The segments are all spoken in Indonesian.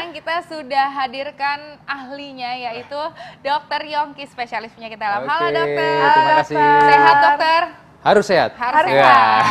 sekarang kita sudah hadirkan ahlinya, yaitu Dokter Yongki, spesialis penyakit dalam. Halo dokter. Terima kasih. Sehat dokter? Harus sehat. Harus ya. sehat.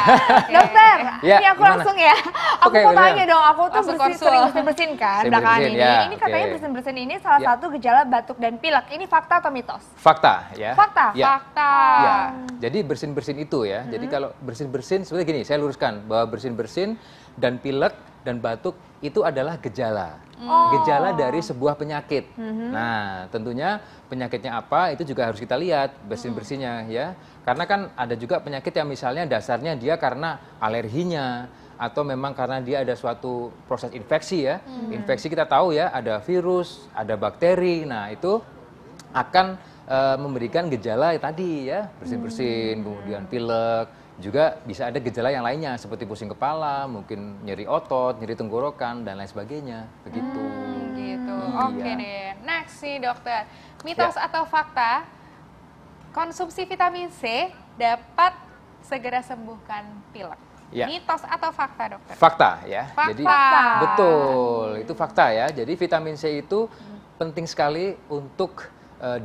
Dokter, Ya, ini aku gimana? langsung ya. Aku Oke, mau bener. tanya dong, aku tuh Langsung sering konsul. bersin-bersin kan Sering belakangan bersin, ini. ya, Ini katanya oke. bersin-bersin ini salah Ya. satu gejala batuk dan pilek. Ini fakta atau mitos? Fakta ya. Fakta? Ya. Fakta. Ya. Jadi bersin-bersin itu ya. Jadi kalau bersin-bersin sebenarnya gini, saya luruskan bahwa bersin-bersin dan pilek dan batuk itu adalah gejala. Gejala dari sebuah penyakit. Nah, tentunya penyakitnya apa itu juga harus kita lihat bersin-bersinnya ya. Karena kan ada juga penyakit yang misalnya dasarnya dia karena alerginya atau memang karena dia ada suatu proses infeksi ya. Infeksi kita tahu ya, ada virus, ada bakteri. Nah, itu akan memberikan gejala tadi ya, bersin-bersin, kemudian pilek, juga bisa ada gejala yang lainnya seperti pusing kepala, mungkin nyeri otot, nyeri tenggorokan dan lain sebagainya. Begitu. Gitu. Iya. Oke deh. Next nih dokter. Mitos atau fakta? Konsumsi vitamin C dapat segera sembuhkan pilek. Ya. Mitos atau fakta dokter? Fakta ya. Fakta. Jadi betul, itu fakta ya. Jadi vitamin C itu penting sekali untuk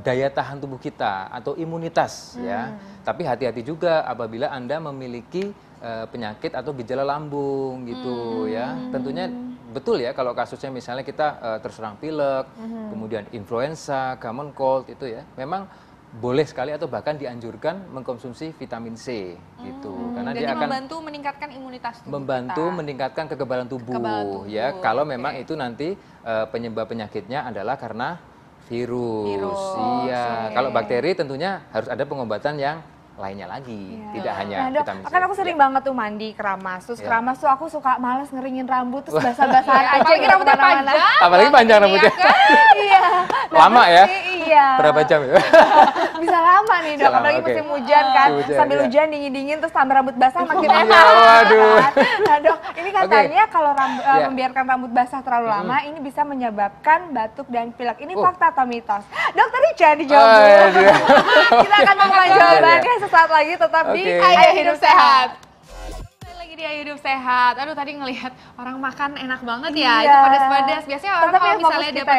daya tahan tubuh kita atau imunitas ya. Tapi hati-hati juga apabila Anda memiliki penyakit atau gejala lambung gitu ya. Tentunya betul ya kalau kasusnya misalnya kita terserang pilek, kemudian influenza, common cold itu ya. Memang boleh sekali atau bahkan dianjurkan mengkonsumsi vitamin C gitu. Karena Jadi dia akan membantu meningkatkan imunitas tubuh membantu kita. meningkatkan kekebalan tubuh, Kekebalan tubuh, ya. Kalau oke. memang itu nanti penyebab penyakitnya adalah karena virus. Virus, Iya. oke. Kalau bakteri tentunya harus ada pengobatan yang lainnya lagi, tidak hanya Nah dok, vitamin C. kan aku sering Ya. banget tuh mandi keramas. Terus Ya. keramas tuh aku suka males ngeringin rambut, terus basah-basahan Iya, aja apalagi gitu rambutnya kemana-mana. panjang. Apalagi panjang banget rambutnya. ini, ya kan? Iya. Lama ya? Iya. Berapa jam ya? Bisa lama nih dok, Bisa lama, apalagi oke. musim hujan kan. Musim hujan, Sambil ya. hujan dingin-dingin terus tambah rambut basah makin Iya, enak. waduh. Kan? Nah dok, ini katanya kalau Ya. membiarkan rambut basah terlalu lama ini bisa menyebabkan batuk dan pilek. Ini Oh. fakta atau mitos? Dokter jangan dijawab Oh, dulu. iya. Kita akan mulai Iya, jawabannya sesaat lagi tetap di Oke. Ayo Hidup Sehat. Balik lagi di Ayo Hidup Sehat. Aduh tadi ngelihat orang makan enak banget ya, Iya. itu pedas-pedas. Biasanya orang Tetap kalau ya fokus misalnya kita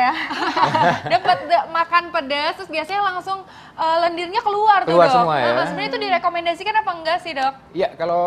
dapat ya. makan pedas, terus biasanya langsung lendirnya keluar tuh Keluar dok. semua ya. Nah, sebenarnya itu direkomendasikan apa enggak sih dok? Ya, kalau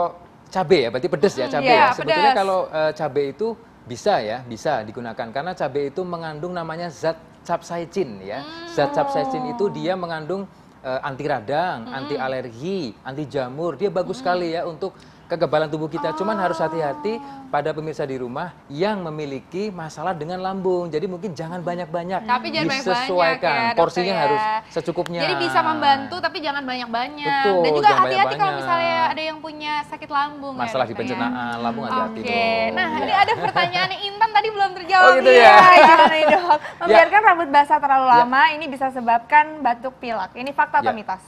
cabai ya, berarti pedas ya, cabai iya, ya. Sebetulnya pedas. kalau cabai itu bisa ya, bisa digunakan karena cabai itu mengandung namanya zat capsaicin ya. Zat capsaicin itu dia mengandung anti radang, anti alergi, anti jamur. Dia bagus sekali ya untuk kekebalan tubuh kita. Cuman harus hati-hati pada pemirsa di rumah yang memiliki masalah dengan lambung. Jadi mungkin jangan banyak-banyak. Tapi jangan banyak-banyak disesuaikan. ya, dokter Porsinya ya. harus secukupnya. Jadi bisa membantu tapi jangan banyak-banyak. Betul, Dan juga jangan hati-hati kalau banyak-banyak. misalnya ada yang punya sakit lambung Masalah ya, di dokter ya. pencernaan lambung hati-hati Oke, dong. nah Iya. ini ada pertanyaan Intan tadi belum terjawab. Oh, gitu nih. ya? Gimana nih dok? Membiarkan rambut basah terlalu Ya. lama ini bisa sebabkan batuk pilek. Ini fakta atau Ya. mitos?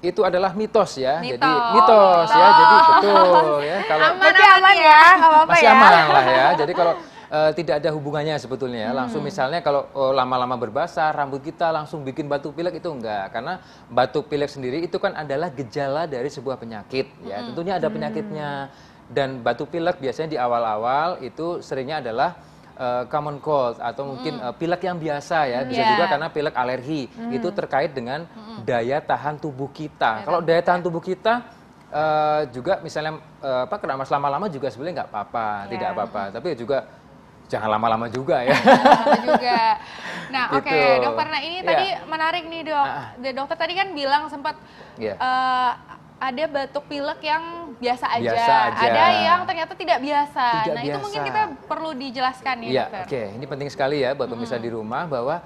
Itu adalah mitos ya. Mitos. Jadi mitos ya. Jadi betul ya. Kalau Aman. Berarti aman ya, nggak apa-apa masih ya. aman lah ya. Jadi kalau tidak ada hubungannya sebetulnya. Langsung misalnya kalau lama-lama berbahasa rambut kita langsung bikin batuk pilek itu enggak. Karena batuk pilek sendiri itu kan adalah gejala dari sebuah penyakit ya. Tentunya ada penyakitnya. Dan batuk pilek biasanya di awal-awal itu seringnya adalah common cold atau mungkin pilek yang biasa ya. Bisa Iya. juga karena pilek alergi. Itu terkait dengan daya tahan tubuh kita. Kalau daya tahan tubuh kita juga misalnya keramas lama-lama juga sebenarnya nggak apa-apa, tidak apa-apa. Tapi juga jangan lama-lama juga ya. Lama juga. Nah, oke, Gitu. dokter. Nah, ini Iya. tadi menarik nih, Dok. Dokter tadi kan bilang sempat Iya. ada batuk pilek yang biasa aja. Biasa aja. Ada yang ternyata tidak biasa. Tidak Nah, itu mungkin biasa. kita perlu dijelaskan ya, Iya, dokter. oke. Ini penting sekali ya buat pemirsa di rumah bahwa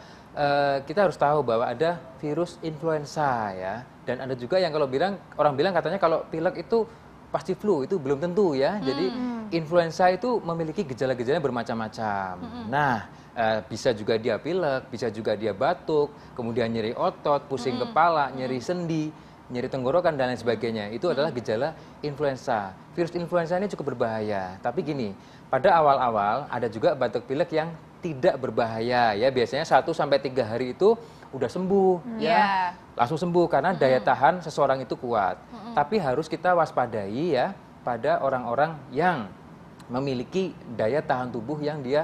kita harus tahu bahwa ada virus influenza ya. Dan ada juga yang kalau orang bilang katanya kalau pilek itu pasti flu, itu belum tentu ya. Jadi influenza itu memiliki gejala-gejala bermacam-macam. Nah, bisa juga dia pilek, bisa juga dia batuk, kemudian nyeri otot, pusing kepala, nyeri sendi, nyeri tenggorokan dan lain sebagainya. Itu adalah gejala influenza. Virus influenza ini cukup berbahaya. Tapi gini, pada awal-awal ada juga batuk pilek yang tidak berbahaya ya. Biasanya 1-3 hari itu udah sembuh ya. Langsung sembuh karena daya tahan seseorang itu kuat. Tapi harus kita waspadai ya pada orang-orang yang memiliki daya tahan tubuh yang dia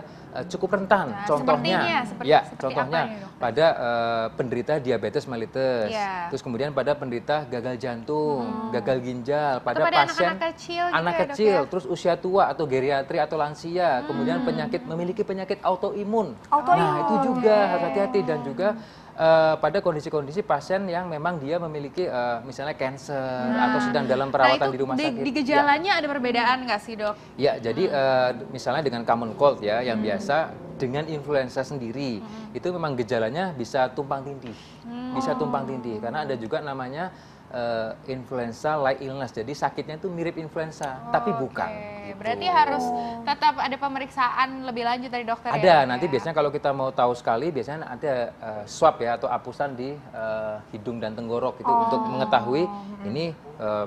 cukup rentan. Nah, Contohnya, seperti contohnya apa nih, dokter? pada penderita diabetes mellitus, Iya. terus kemudian pada penderita gagal jantung, gagal ginjal, pada pada pasien anak-anak kecil gitu anak ya, Dok, kecil, ya? terus usia tua atau geriatri atau lansia, kemudian memiliki penyakit autoimun. Nah, itu juga harus hati-hati dan juga pada kondisi-kondisi pasien yang memang dia memiliki misalnya cancer atau sedang dalam perawatan di rumah sakit. Di gejalanya ada perbedaan nggak sih, Dok? Ya, jadi misalnya dengan common cold ya, yang biasa dengan influenza sendiri, itu memang gejalanya bisa tumpang tindih, karena ada juga namanya influenza like illness, jadi sakitnya itu mirip influenza, tapi bukan. Gitu. Berarti harus tetap ada pemeriksaan lebih lanjut dari dokter. Ada, ya? nanti biasanya kalau kita mau tahu sekali, biasanya ada swab ya atau apusan di hidung dan tenggorok itu untuk mengetahui ini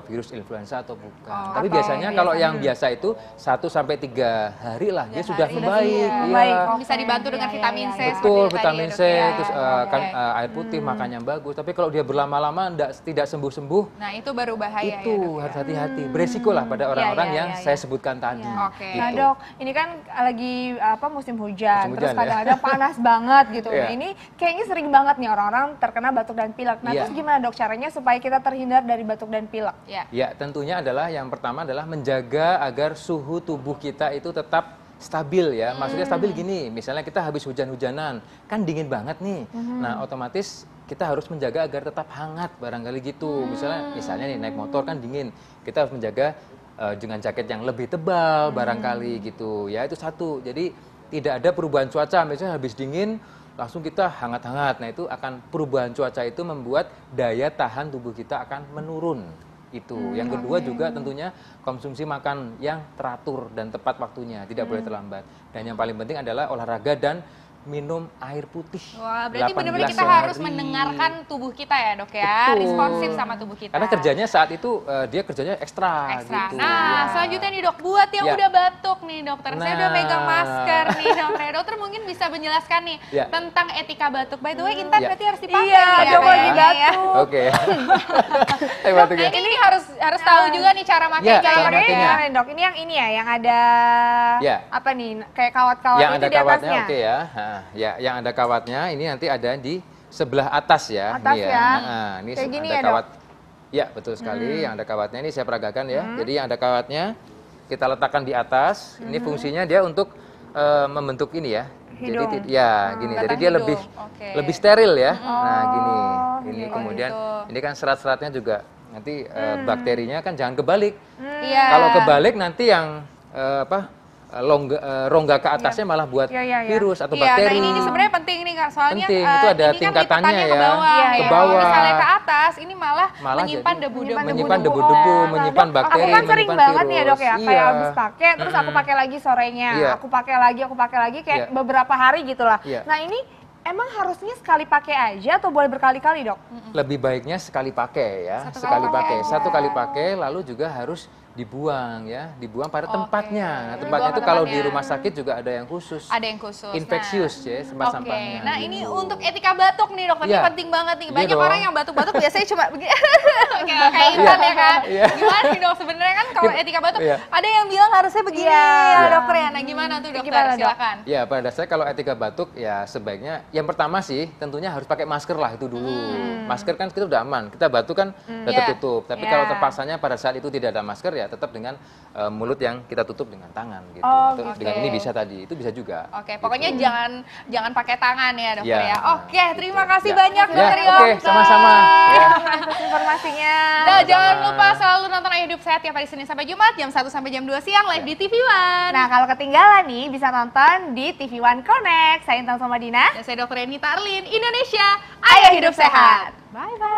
virus influenza atau bukan. Tapi biasanya kalau yang biasa itu 1 sampai 3 hari lah dia sudah membaik. Iya. Bisa dibantu dengan vitamin C. Betul, seperti vitamin tadi C, ya, Dok, ya. terus kan air putih makannya bagus. Tapi kalau dia berlama-lama tidak sembuh-sembuh, Nah, itu baru bahaya itu ya, Dok, harus hati-hati. Beresiko lah pada orang-orang yang saya sebutkan tadi. Oke. Gitu. Nah dok, ini kan lagi musim hujan, Musim terus hujan, ya. kadang-kadang panas banget gitu. Iya. Nah ini kayaknya sering banget nih orang-orang terkena batuk dan pilek. Nah Iya. terus gimana dok caranya supaya kita terhindar dari batuk dan pilek? Ya. Ya, tentunya adalah yang pertama adalah menjaga agar suhu tubuh kita itu tetap stabil ya. Maksudnya stabil gini, misalnya kita habis hujan-hujanan, kan dingin banget nih. Nah, otomatis kita harus menjaga agar tetap hangat barangkali gitu. Misalnya nih naik motor kan dingin, kita harus menjaga dengan jaket yang lebih tebal barangkali gitu. Ya, itu satu. Jadi tidak ada perubahan cuaca, misalnya habis dingin langsung kita hangat-hangat. Nah, itu akan perubahan cuaca itu membuat daya tahan tubuh kita akan menurun. Itu. Yang kedua juga tentunya konsumsi makan yang teratur dan tepat waktunya, tidak boleh terlambat. Dan yang paling penting adalah olahraga dan minum air putih. Wah, berarti 18 benar-benar kita sehari. harus mendengarkan tubuh kita ya, Dok ya. Betul. Responsif sama tubuh kita. Karena kerjanya saat itu dia kerjanya ekstra. Ekstra. Gitu. Nah, Ya. selanjutnya nih Dok, buat yang Ya. udah batuk nih dokter. Saya udah Nah. megang masker nih dokter. Dokter mungkin bisa menjelaskan nih Ya. tentang etika batuk. By the way, Intan Ya. berarti harus dipakai Iya, nih dok ya, lagi kayaknya ya. batuk. Oke. Dok, nah ini harus tahu juga nih cara Ya, makainya. cara Ini makainya. yang dok, ini yang ada Ya. apa nih kayak kawat-kawat Yang itu ada di kawatnya, atasnya. oke ya. Nah, ya, yang ada kawatnya ini nanti ada di sebelah atas ya. Atas ini ya. Nah, ini Kayak gini ada ya, Dok? kawat. Ya, betul sekali. Yang ada kawatnya ini saya peragakan ya. Jadi yang ada kawatnya kita letakkan di atas. Ini fungsinya dia untuk membentuk ini ya. Hidung. Jadi gini. Batang Jadi dia hidung. lebih Oke. lebih steril ya. Nah, gini. Ini gitu. kemudian gitu. ini kan serat-seratnya juga nanti bakterinya kan jangan kebalik. Iya. Kalau kebalik nanti yang rongga ke atasnya malah buat Iya, iya, iya. virus atau Iya, bakteri. nah ini sebenarnya penting nih Kak, soalnya Penting, itu ada ini kan tingkatannya lipatannya ya. ke bawah. Iya, ya. ke Kalau bawah. misalnya ke atas, ini malah Malah menyimpan jadi debu-debu. menyimpan Oh, debu-debu, nah, menyimpan Dok, bakteri, aku kan sering menyimpan banget nih ya dok ya, virus. kayak Iya. habis pakai, terus aku pakai lagi sorenya, Iya. aku pakai lagi kayak Iya. beberapa hari gitu lah. Iya. Nah ini emang harusnya sekali pakai aja atau boleh berkali-kali dok? Lebih baiknya sekali pakai ya, Satu sekali kali pakai. pakai. Satu kali pakai, lalu juga harus dibuang ya, dibuang pada Oke. tempatnya. Nah, Dibuang tempatnya ke itu kalau di tempatnya. rumah sakit juga ada yang khusus. Ada yang khusus. Infeksius ya, tempat sampahnya. Nah gitu. ini untuk etika batuk nih dokter, ini Iya. penting banget nih. Iya Banyak dong. orang yang batuk-batuk biasanya cuma begini. kayak Intan ya kan. Iya. Gimana nih dok, sebenarnya kan kalau etika batuk, Iya. ada yang bilang harusnya begini Iya. ya dokter ya. Nah gimana tuh dokter, Gimana, Dok? silakan. Ya, pada dasarnya kalau etika batuk ya sebaiknya yang pertama sih tentunya harus pakai masker lah itu dulu. Masker kan kita udah aman, kita batuk kan udah Iya. tertutup. Tapi Iya. kalau terpaksanya pada saat itu tidak ada masker ya tetap dengan mulut yang kita tutup dengan tangan gitu. Oh, Atau gitu. dengan ini bisa tadi, itu bisa juga. Oke, pokoknya Gitu. jangan pakai tangan ya dokter Iya. ya. Oke, terima kasih Ya. banyak Ya, dokter oke, Yongta. sama-sama. Ya. Atas informasinya. Nah, jangan Sama-sama. lupa selalu nonton Ayo Hidup Sehat tiap hari Senin sampai Jumat jam 1 sampai jam 2 siang live di TV One. Nah kalau ketinggalan nih bisa nonton di TV One Connect. Saya Intan Somadina. Dan saya Dr. Renita Arlin, Indonesia, Ayo Hidup Sehat. Bye bye.